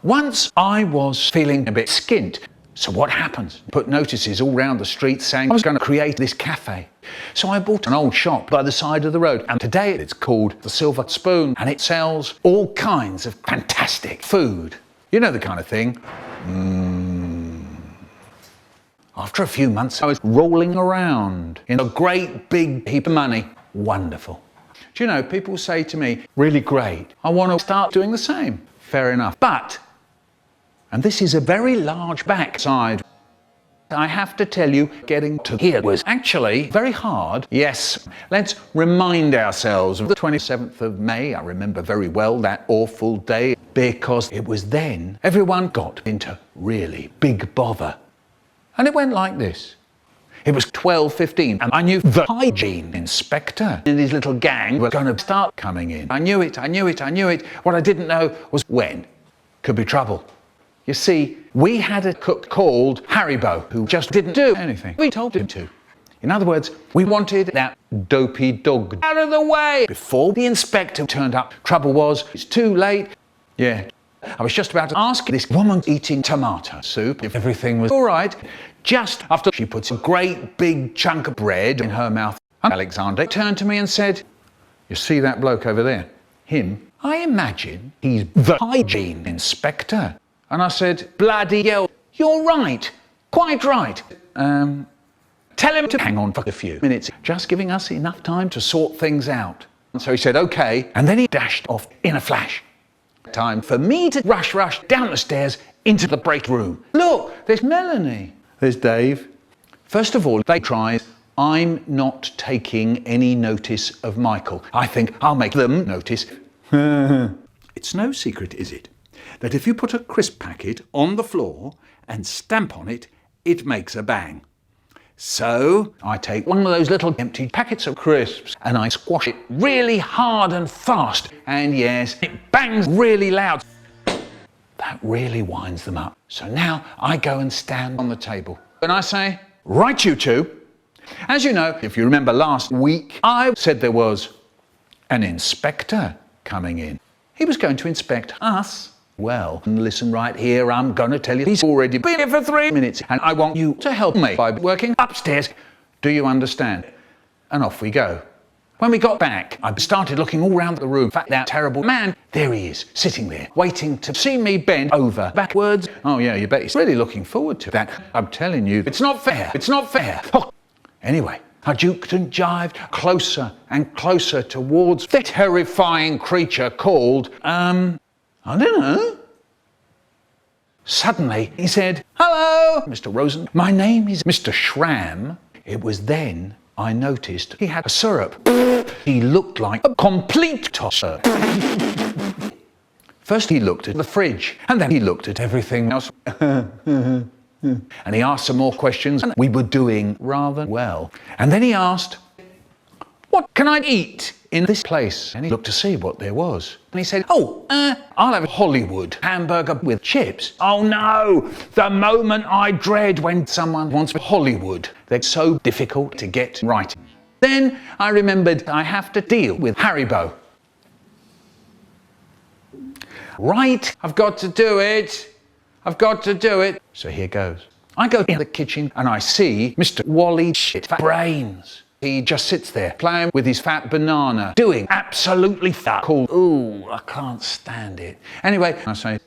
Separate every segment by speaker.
Speaker 1: Once I was feeling a bit skint. So what happens? Put notices all round the street saying I was going to create this cafe. So I bought an old shop by the side of the road, and today it's called the Silver Spoon, and it sells all kinds of fantastic food. You know the kind of thing. After a few months, I was rolling around in a great big heap of money. Wonderful. Do you know, people say to me, really great, I want to start doing the same. Fair enough. But, and this is a very large backside, I have to tell you, getting to here was actually very hard. Yes, let's remind ourselves of the 27th of May. I remember very well that awful day, because it was then everyone got into really big bother. And it went like this. It was 12:15, and I knew the hygiene inspector and his little gang were going to start coming in. I knew it. What I didn't know was when. Could be trouble. You see, we had a cook called Haribo who just didn't do anything we told him to. In other words, we wanted that dopey dog out of the way before the inspector turned up. Trouble was, it's too late. Yeah, I was just about to ask this woman eating tomato soup if everything was all right, just after she puts a great big chunk of bread in her mouth. And Alexander turned to me and said, you see that bloke over there? Him? I imagine he's the hygiene inspector. And I said, bloody hell, you're right, quite right. Tell him to hang on for a few minutes, just giving us enough time to sort things out. And so he said, okay, and then he dashed off in a flash. Time for me to rush down the stairs into the break room. Look, there's Melanie. There's Dave. First of all, they tried, I'm not taking any notice of Michael. I think I'll make them notice. It's no secret, is it, that if you put a crisp packet on the floor and stamp on it, it makes a bang. So I take one of those little empty packets of crisps and I squash it really hard and fast. And yes, it bangs really loud. That really winds them up. So now I go and stand on the table. And I say, right you two. As you know, if you remember last week, I said there was an inspector coming in. He was going to inspect us. Well, listen right here, I'm going to tell you he's already been here for 3 minutes and I want you to help me by working upstairs. Do you understand? And off we go. When we got back, I started looking all around the room. In fact, that terrible man, there he is, sitting there, waiting to see me bend over backwards. Oh yeah, you bet he's really looking forward to that. I'm telling you, it's not fair, it's not fair. Oh. Anyway, I juked and jived closer and closer towards the terrifying creature called, I don't know. Suddenly, he said, hello, Mr. Rosen. My name is Mr. Schramm. It was then I noticed he had a syrup. He looked like a complete tosser. First he looked at the fridge, and then he looked at everything else. And he asked some more questions, and we were doing rather well. And then he asked, what can I eat in this place? And he looked to see what there was. And he said, I'll have a Hollywood hamburger with chips. Oh no, the moment I dread when someone wants Hollywood. They're so difficult to get right. Then I remembered I have to deal with Haribo. Right, I've got to do it. So here goes. I go in the kitchen and I see Mr. Wally Shit Brains. He just sits there, playing with his fat banana, doing absolutely cool. Ooh, I can't stand it. Anyway, I say,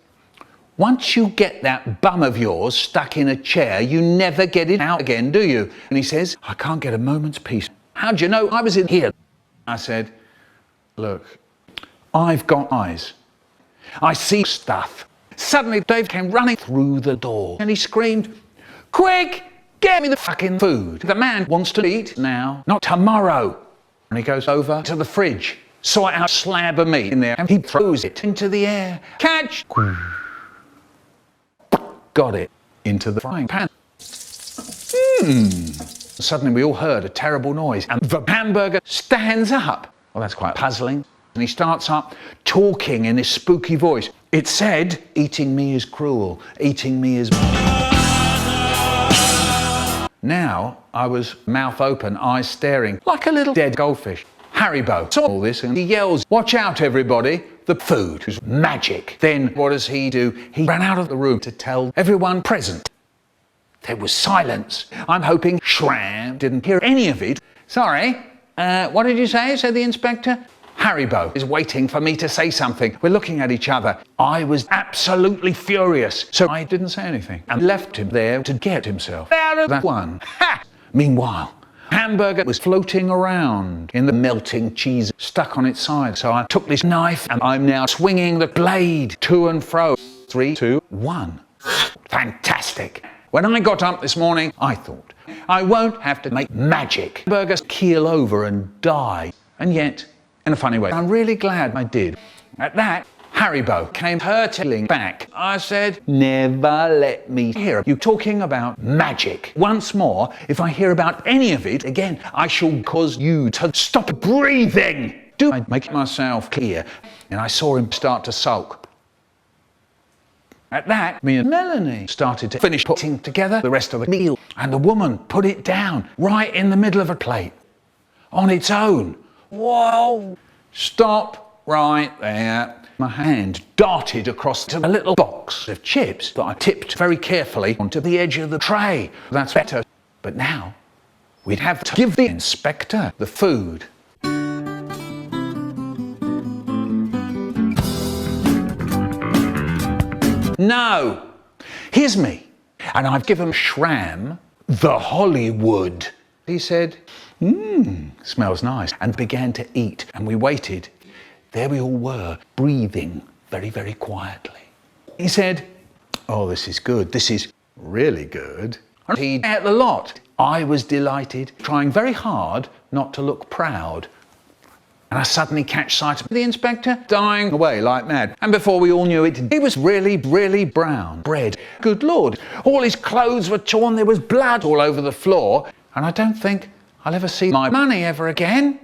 Speaker 1: once you get that bum of yours stuck in a chair, you never get it out again, do you? And he says, I can't get a moment's peace. How'd you know I was in here? I said, look, I've got eyes. I see stuff. Suddenly, Dave came running through the door and he screamed, quick! Get me the fucking food. The man wants to eat now, not tomorrow. And he goes over to the fridge, saw a slab of meat in there, and he throws it into the air. Catch! Got it into the frying pan. Suddenly we all heard a terrible noise, and the hamburger stands up. Well, that's quite puzzling. And he starts up talking in this spooky voice. It said, eating me is cruel, eating me is... Now I was mouth open, eyes staring, like a little dead goldfish. Haribo saw all this and he yells, watch out everybody, the food was magic. Then what does he do? He ran out of the room to tell everyone present. There was silence. I'm hoping Shram didn't hear any of it. Sorry, what did you say? Said the inspector. Haribo is waiting for me to say something. We're looking at each other. I was absolutely furious, so I didn't say anything and left him there to get himself out of that one. Ha! Meanwhile, hamburger was floating around in the melting cheese stuck on its side. So I took this knife and I'm now swinging the blade to and fro. 3, 2, 1. Fantastic. When I got up this morning, I thought, I won't have to make magic. Burgers keel over and die. And yet, in a funny way, I'm really glad I did. At that, Haribo came hurtling back. I said, never let me hear you talking about magic. Once more, if I hear about any of it again, I shall cause you to stop breathing. Do I make myself clear? And I saw him start to sulk. At that, me and Melanie started to finish putting together the rest of the meal, and the woman put it down right in the middle of a plate on its own. Whoa! Stop right there. My hand darted across to a little box of chips that I tipped very carefully onto the edge of the tray. That's better. But now, we'd have to give the inspector the food. No! Here's me. And I've given Shram the Hollywood. He said, smells nice, and began to eat. And we waited. There we all were, breathing very, very quietly. He said, oh, this is good. This is really good. And he ate the lot. I was delighted, trying very hard not to look proud. And I suddenly catch sight of the inspector dying away like mad. And before we all knew it, he was really, really brown bread. Good Lord, all his clothes were torn. There was blood all over the floor. And I don't think I'll ever see my money ever again.